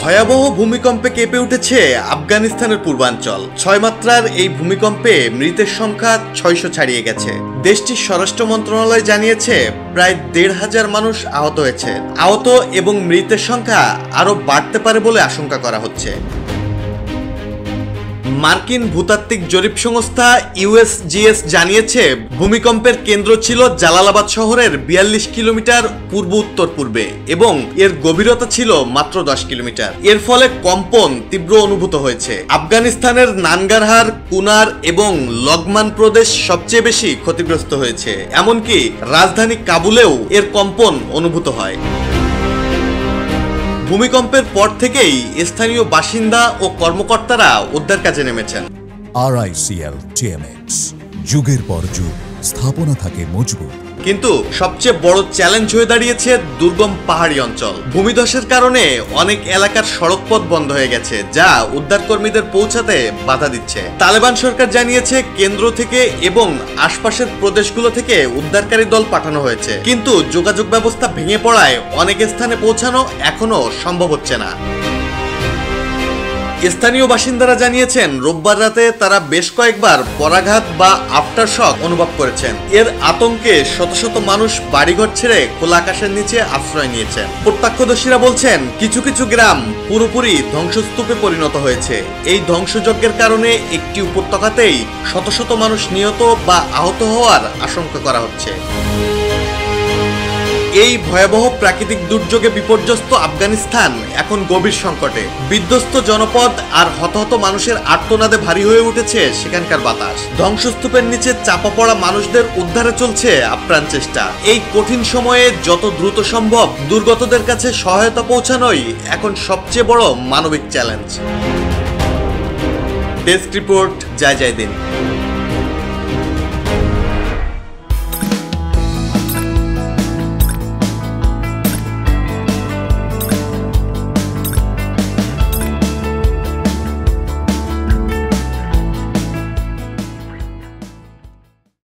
ভয়াবহ ভূমিকম্পে কেঁপে উঠেছে আফগানিস্তানের পূর্বাঞ্চল। 6 মাত্রার এই ভূমিকম্পে মৃতের সংখ্যা 600 ছাড়িয়ে গেছে। দেশটির স্বরাষ্ট্র মন্ত্রণালয় জানিয়েছে প্রায় 1,500 মানুষ আহত হয়েছে। আহত এবং মৃতের সংখ্যা আরও বাড়তে পারে বলে আশঙ্কা করা হচ্ছে। মার্কিন ভূতাত্ত্বিক জরিপ সংস্থা ইউএসজিএস জানিয়েছে ভূমিকম্পের কেন্দ্র ছিল জালালাবাদ শহরের 42 কিলোমিটার পূর্ব উত্তর পূর্বে এবং এর গভীরতা ছিল মাত্র 10 কিলোমিটার। এর ফলে কম্পন তীব্র অনুভূত হয়েছে। আফগানিস্তানের নানগারহার, কুনার এবং লগমান প্রদেশ সবচেয়ে বেশি ক্ষতিগ্রস্ত হয়েছে। এমনকি রাজধানী কাবুলেও এর কম্পন অনুভূত হয়। ভূমিকম্পের পর থেকেই স্থানীয় বাসিন্দা ও কর্মকর্তারা উদ্ধার কাজে নেমেছেন। RICL TMX, যুগের পর যুগ স্থাপনা থাকে মজবুত। কিন্তু সবচেয়ে বড় চ্যালেঞ্জ হয়ে দাঁড়িয়েছে দুর্গম পাহাড়ি অঞ্চল। ভূমিধসের কারণে অনেক এলাকার সড়কপথ বন্ধ হয়ে গেছে, যা উদ্ধারকর্মীদের পৌঁছাতে বাধা দিচ্ছে। তালেবান সরকার জানিয়েছে কেন্দ্র থেকে এবং আশপাশের প্রদেশগুলো থেকে উদ্ধারকারী দল পাঠানো হয়েছে, কিন্তু যোগাযোগ ব্যবস্থা ভেঙে পড়ায় অনেক স্থানে পৌঁছানো এখনো সম্ভব হচ্ছে না। স্থানীয় বাসিন্দারা জানিয়েছেন রোববার রাতে তারা বেশ কয়েকবার পরাঘাত বা আফটার শক অনুভব করেছেন। এর আতঙ্কে শত শত মানুষ বাড়িঘর ছেড়ে খোলা আকাশের নিচে আশ্রয় নিয়েছেন। প্রত্যক্ষদর্শীরা বলছেন কিছু কিছু গ্রাম পুরোপুরি ধ্বংসস্তূপে পরিণত হয়েছে। এই ধ্বংসযজ্ঞের কারণে একটি উপত্যকাতেই শত শত মানুষ নিহত বা আহত হওয়ার আশঙ্কা করা হচ্ছে। এই ভয়াবহ প্রাকৃতিক দুর্যোগে বিপর্যস্ত আফগানিস্তান এখন গভীর সংকটে। বিধ্বস্ত জনপদ আর হতাহত মানুষের আর্তনাদে ভারী হয়ে উঠেছে সেখানকার বাতাস। ধ্বংসস্তূপের নিচে চাপা পড়া মানুষদের উদ্ধারে চলছে আপ্রাণ চেষ্টা। এই কঠিন সময়ে যত দ্রুত সম্ভব দুর্গতদের কাছে সহায়তা পৌঁছানোই এখন সবচেয়ে বড় মানবিক চ্যালেঞ্জ। ডেস্ক রিপোর্ট, জয় জয় দিন।